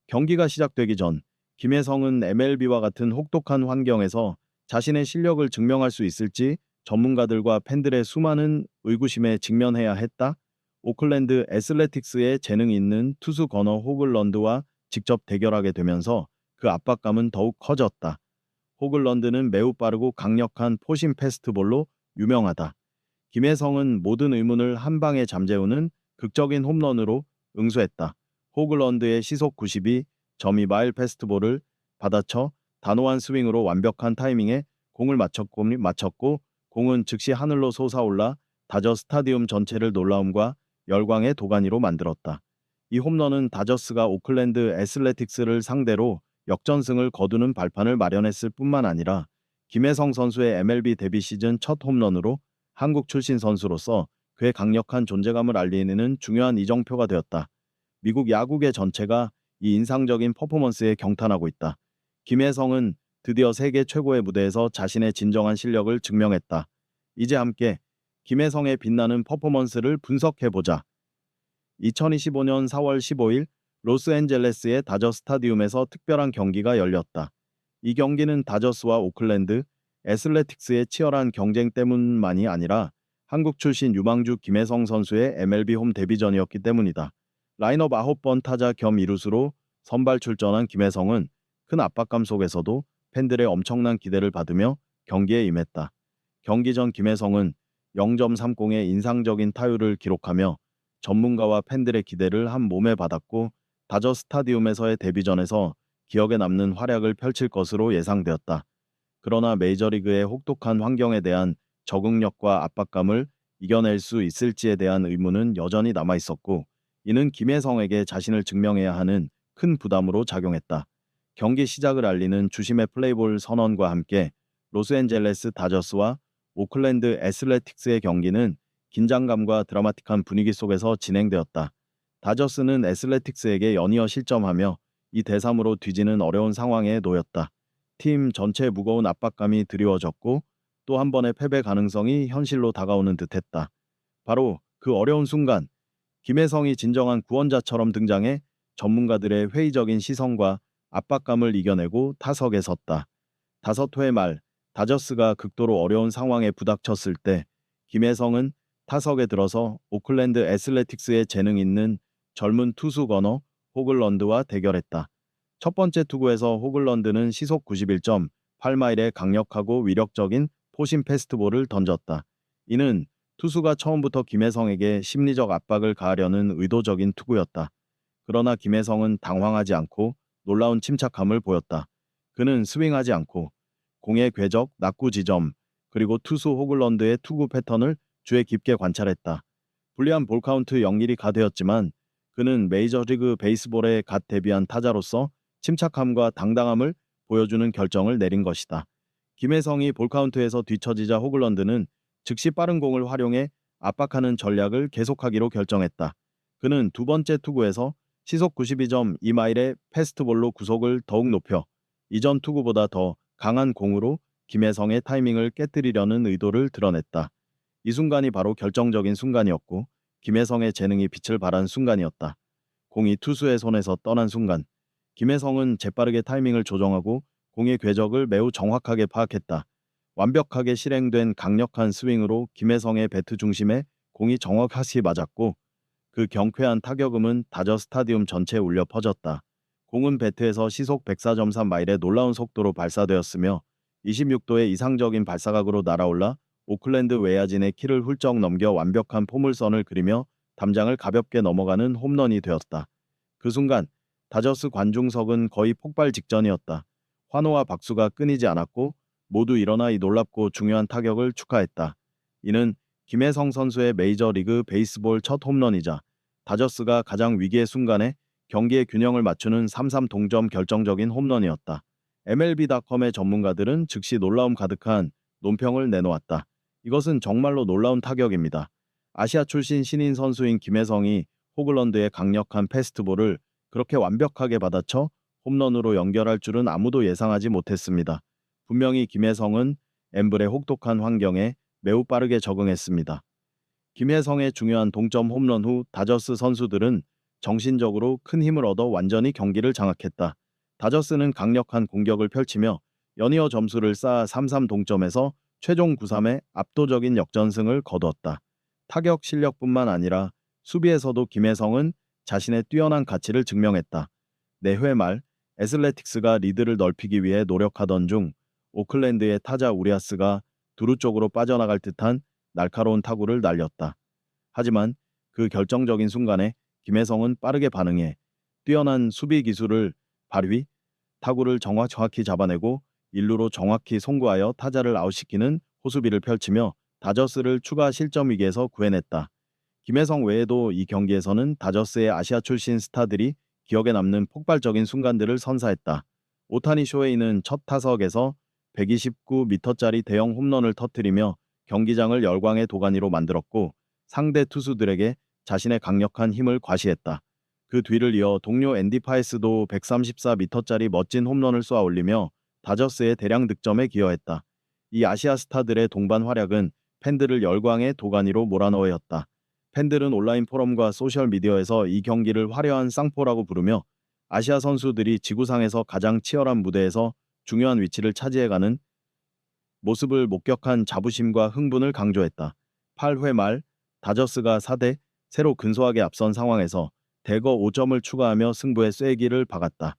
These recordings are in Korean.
경기가 시작되기 전 김혜성은 MLB와 같은 혹독한 환경에서 자신의 실력을 증명할 수 있을지 전문가들과 팬들의 수많은 의구심에 직면해야 했다. 오클랜드 애슬레틱스의 재능 있는 투수 거너 호글런드와 직접 대결하게 되면서 그 압박감은 더욱 커졌다. 호글런드는 매우 빠르고 강력한 포심 패스트볼로 유명하다. 김혜성은 모든 의문을 한 방에 잠재우는 극적인 홈런으로 응수했다. 호글런드의 시속 92.2마일 패스트볼을 받아쳐 단호한 스윙으로 완벽한 타이밍에 공을 맞췄고 공은 즉시 하늘로 솟아올라 다저 스타디움 전체를 놀라움과 열광의 도가니로 만들었다. 이 홈런은 다저스가 오클랜드 애슬레틱스를 상대로 역전승을 거두는 발판을 마련했을 뿐만 아니라 김혜성 선수의 MLB 데뷔 시즌 첫 홈런으로 한국 출신 선수로서 그의 강력한 존재감을 알리는 중요한 이정표가 되었다. 미국 야구계 전체가 이 인상적인 퍼포먼스에 경탄하고 있다. 김혜성은 드디어 세계 최고의 무대에서 자신의 진정한 실력을 증명했다. 이제 함께 김혜성의 빛나는 퍼포먼스를 분석해보자. 2025년 4월 15일 로스앤젤레스의 다저 스타디움에서 특별한 경기가 열렸다. 이 경기는 다저스와 오클랜드 애슬레틱스의 치열한 경쟁 때문만이 아니라 한국 출신 유망주 김혜성 선수의 MLB 홈 데뷔전이었기 때문이다. 라인업 9번 타자 겸 이루수로 선발 출전한 김혜성은 큰 압박감 속에서도 팬들의 엄청난 기대를 받으며 경기에 임했다. 경기 전 김혜성은 0.30의 인상적인 타율을 기록하며 전문가와 팬들의 기대를 한 몸에 받았고 다저 스타디움에서의 데뷔전에서 기억에 남는 활약을 펼칠 것으로 예상되었다. 그러나 메이저리그의 혹독한 환경에 대한 적응력과 압박감을 이겨낼 수 있을지에 대한 의문은 여전히 남아 있었고, 이는 김혜성에게 자신을 증명해야 하는 큰 부담으로 작용했다. 경기 시작을 알리는 주심의 플레이볼 선언과 함께 로스앤젤레스 다저스와 오클랜드 애슬레틱스의 경기는 긴장감과 드라마틱한 분위기 속에서 진행되었다. 다저스는 애슬레틱스에게 연이어 실점하며 이 대삼으로 뒤지는 어려운 상황에 놓였다. 팀 전체의 무거운 압박감이 드리워졌고 또 한 번의 패배 가능성이 현실로 다가오는 듯했다. 바로 그 어려운 순간 김혜성이 진정한 구원자처럼 등장해 전문가들의 회의적인 시선과 압박감을 이겨내고 타석에 섰다. 5회 말 다저스가 극도로 어려운 상황에 부닥쳤을 때 김혜성은 타석에 들어서 오클랜드 애슬레틱스의 재능 있는 젊은 투수 거너 호글런드와 대결했다. 첫 번째 투구에서 호글런드는 시속 91.8마일의 강력하고 위력적인 포심 패스트볼을 던졌다. 이는 투수가 처음부터 김혜성에게 심리적 압박을 가하려는 의도적인 투구였다. 그러나 김혜성은 당황하지 않고 놀라운 침착함을 보였다. 그는 스윙하지 않고 공의 궤적, 낙구 지점, 그리고 투수 호글런드의 투구 패턴을 주의 깊게 관찰했다. 불리한 볼 카운트 0-1이 가되었지만 그는 메이저리그 베이스볼에 갓 데뷔한 타자로서 침착함과 당당함을 보여주는 결정을 내린 것이다. 김혜성이 볼 카운트에서 뒤처지자 호글런드는 즉시 빠른 공을 활용해 압박하는 전략을 계속하기로 결정했다. 그는 두 번째 투구에서 시속 92.2마일의 패스트볼로 구속을 더욱 높여 이전 투구보다 더 강한 공으로 김혜성의 타이밍을 깨뜨리려는 의도를 드러냈다. 이 순간이 바로 결정적인 순간이었고 김혜성의 재능이 빛을 발한 순간이었다. 공이 투수의 손에서 떠난 순간 김혜성은 재빠르게 타이밍을 조정하고 공의 궤적을 매우 정확하게 파악했다. 완벽하게 실행된 강력한 스윙으로 김혜성의 배트 중심에 공이 정확하게 맞았고 그 경쾌한 타격음은 다저 스타디움 전체에 울려 퍼졌다. 공은 배트에서 시속 104.3마일의 놀라운 속도로 발사되었으며 26도의 이상적인 발사각으로 날아올라 오클랜드 외야진의 키를 훌쩍 넘겨 완벽한 포물선을 그리며 담장을 가볍게 넘어가는 홈런이 되었다. 그 순간 다저스 관중석은 거의 폭발 직전이었다. 환호와 박수가 끊이지 않았고 모두 일어나 이 놀랍고 중요한 타격을 축하했다. 이는 김혜성 선수의 메이저리그 베이스볼 첫 홈런이자 다저스가 가장 위기의 순간에 경기의 균형을 맞추는 3-3 동점 결정적인 홈런이었다. MLB.com의 전문가들은 즉시 놀라움 가득한 논평을 내놓았다. 이것은 정말로 놀라운 타격입니다. 아시아 출신 신인 선수인 김혜성이 호글런드의 강력한 패스트볼을 그렇게 완벽하게 받아쳐 홈런으로 연결할 줄은 아무도 예상하지 못했습니다. 분명히 김혜성은 엠블의 혹독한 환경에 매우 빠르게 적응했습니다. 김혜성의 중요한 동점 홈런 후 다저스 선수들은 정신적으로 큰 힘을 얻어 완전히 경기를 장악했다. 다저스는 강력한 공격을 펼치며 연이어 점수를 쌓아 3-3 동점에서 최종 9-3의 압도적인 역전승을 거두었다. 타격 실력뿐만 아니라 수비에서도 김혜성은 자신의 뛰어난 가치를 증명했다. 4회 말 애슬레틱스가 리드를 넓히기 위해 노력하던 중 오클랜드의 타자 우리아스가 두루 쪽으로 빠져나갈 듯한 날카로운 타구를 날렸다. 하지만 그 결정적인 순간에 김혜성은 빠르게 반응해 뛰어난 수비 기술을 발휘, 타구를 정확히 잡아내고 1루로 정확히 송구하여 타자를 아웃시키는 호수비를 펼치며 다저스를 추가 실점 위기에서 구해냈다. 김혜성 외에도 이 경기에서는 다저스의 아시아 출신 스타들이 기억에 남는 폭발적인 순간들을 선사했다. 오타니 쇼헤이는 첫 타석에서 129m짜리 대형 홈런을 터뜨리며 경기장을 열광의 도가니로 만들었고 상대 투수들에게 자신의 강력한 힘을 과시했다. 그 뒤를 이어 동료 앤디 파이스도 134m짜리 멋진 홈런을 쏘아 올리며 다저스의 대량 득점에 기여했다. 이 아시아 스타들의 동반 활약은 팬들을 열광의 도가니로 몰아넣었다. 팬들은 온라인 포럼과 소셜미디어에서 이 경기를 화려한 쌍포라고 부르며 아시아 선수들이 지구상에서 가장 치열한 무대에서 중요한 위치를 차지해가는 모습을 목격한 자부심과 흥분을 강조했다. 8회 말 다저스가 4대 세로 근소하게 앞선 상황에서 대거 5점을 추가하며 승부의 쐐기를 박았다.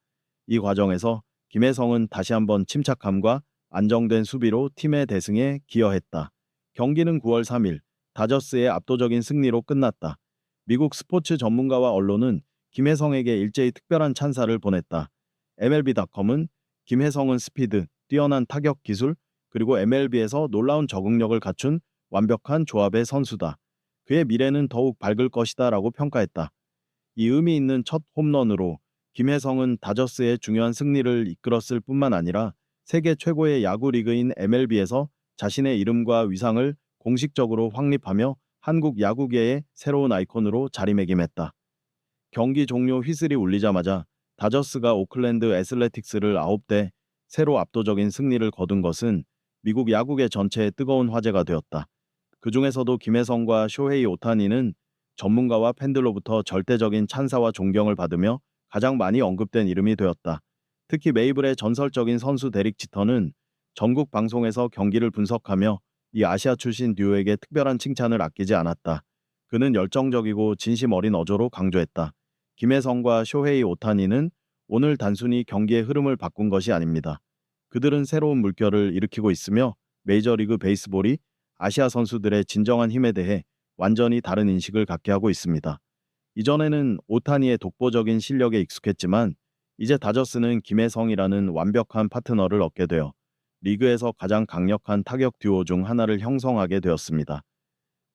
이 과정에서 김혜성은 다시 한번 침착함과 안정된 수비로 팀의 대승에 기여했다. 경기는 9월 3일 다저스의 압도적인 승리로 끝났다. 미국 스포츠 전문가와 언론은 김혜성에게 일제히 특별한 찬사를 보냈다. MLB.com은 김혜성은 스피드, 뛰어난 타격 기술, 그리고 MLB에서 놀라운 적응력을 갖춘 완벽한 조합의 선수다. 그의 미래는 더욱 밝을 것이다 라고 평가했다. 이 의미 있는 첫 홈런으로 김혜성은 다저스의 중요한 승리를 이끌었을 뿐만 아니라 세계 최고의 야구 리그인 MLB에서 자신의 이름과 위상을 공식적으로 확립하며 한국 야구계의 새로운 아이콘으로 자리매김했다. 경기 종료 휘슬이 울리자마자 다저스가 오클랜드 애슬레틱스를 9대 세로 압도적인 승리를 거둔 것은 미국 야구계 전체에 뜨거운 화제가 되었다. 그 중에서도 김혜성과 쇼헤이 오타니는 전문가와 팬들로부터 절대적인 찬사와 존경을 받으며 가장 많이 언급된 이름이 되었다. 특히 메이블의 전설적인 선수 데릭 지터는 전국 방송에서 경기를 분석하며 이 아시아 출신 듀오에게 특별한 칭찬을 아끼지 않았다. 그는 열정적이고 진심 어린 어조로 강조했다. 김혜성과 쇼헤이 오타니는 오늘 단순히 경기의 흐름을 바꾼 것이 아닙니다. 그들은 새로운 물결을 일으키고 있으며 메이저리그 베이스볼이 아시아 선수들의 진정한 힘에 대해 완전히 다른 인식을 갖게 하고 있습니다. 이전에는 오타니의 독보적인 실력에 익숙했지만 이제 다저스는 김혜성이라는 완벽한 파트너를 얻게 되어 리그에서 가장 강력한 타격 듀오 중 하나를 형성하게 되었습니다.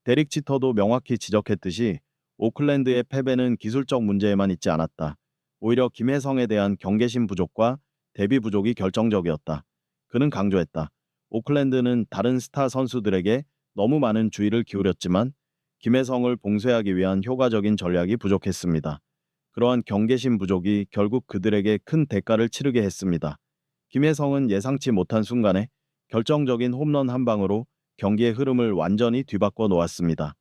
데릭 치터도 명확히 지적했듯이 오클랜드의 패배는 기술적 문제에만 있지 않았다. 오히려 김혜성에 대한 경계심 부족과 대비 부족이 결정적이었다. 그는 강조했다. 오클랜드는 다른 스타 선수들에게 너무 많은 주의를 기울였지만 김혜성을 봉쇄하기 위한 효과적인 전략이 부족했습니다. 그러한 경계심 부족이 결국 그들에게 큰 대가를 치르게 했습니다. 김혜성은 예상치 못한 순간에 결정적인 홈런 한 방으로 경기의 흐름을 완전히 뒤바꿔 놓았습니다.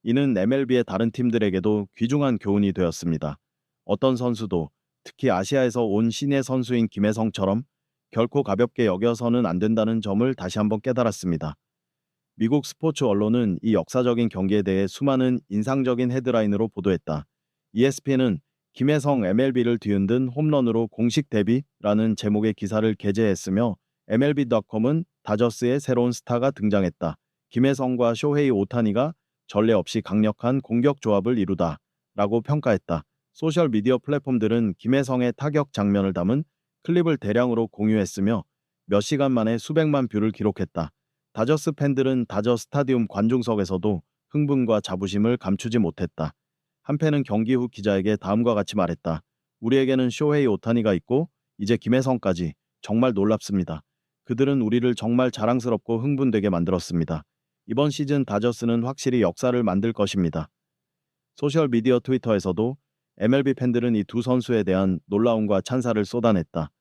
이는 MLB의 다른 팀들에게도 귀중한 교훈이 되었습니다. 어떤 선수도 특히 아시아에서 온 신예 선수인 김혜성처럼 결코 가볍게 여겨서는 안 된다는 점을 다시 한번 깨달았습니다. 미국 스포츠 언론은 이 역사적인 경기에 대해 수많은 인상적인 헤드라인으로 보도했다. ESPN은 김혜성 MLB를 뒤흔든 홈런으로 공식 데뷔라는 제목의 기사를 게재했으며 MLB.com은 다저스의 새로운 스타가 등장했다. 김혜성과 쇼헤이 오타니가 전례 없이 강력한 공격 조합을 이루다 라고 평가했다. 소셜미디어 플랫폼들은 김혜성의 타격 장면을 담은 클립을 대량으로 공유했으며 몇 시간 만에 수백만 뷰를 기록했다. 다저스 팬들은 다저 스타디움 관중석에서도 흥분과 자부심을 감추지 못했다. 한팬은 경기 후 기자에게 다음과 같이 말했다. 우리에게는 쇼헤이 오타니가 있고 이제 김혜성까지 정말 놀랍습니다. 그들은 우리를 정말 자랑스럽고 흥분되게 만들었습니다. 이번 시즌 다저스는 확실히 역사를 만들 것입니다. 소셜미디어 트위터에서도 MLB 팬들은 이 두 선수에 대한 놀라움과 찬사를 쏟아냈다.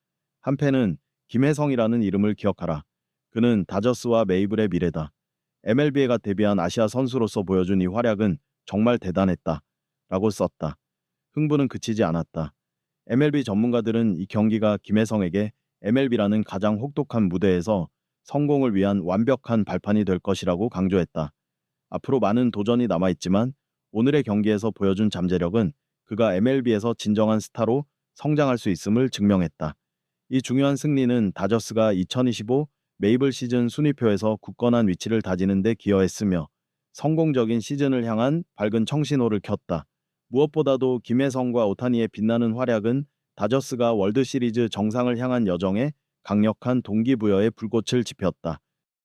한 팬은 김혜성이라는 이름을 기억하라. 그는 다저스와 메이블의 미래다. MLB가 데뷔한 아시아 선수로서 보여준 이 활약은 정말 대단했다. 라고 썼다. 흥분은 그치지 않았다. MLB 전문가들은 이 경기가 김혜성에게 MLB라는 가장 혹독한 무대에서 성공을 위한 완벽한 발판이 될 것이라고 강조했다. 앞으로 많은 도전이 남아있지만 오늘의 경기에서 보여준 잠재력은 그가 MLB에서 진정한 스타로 성장할 수 있음을 증명했다. 이 중요한 승리는 다저스가 2025 메이블 시즌 순위표에서 굳건한 위치를 다지는 데 기여했으며 성공적인 시즌을 향한 밝은 청신호를 켰다. 무엇보다도 김혜성과 오타니의 빛나는 활약은 다저스가 월드시리즈 정상을 향한 여정에 강력한 동기부여의 불꽃을 지폈다.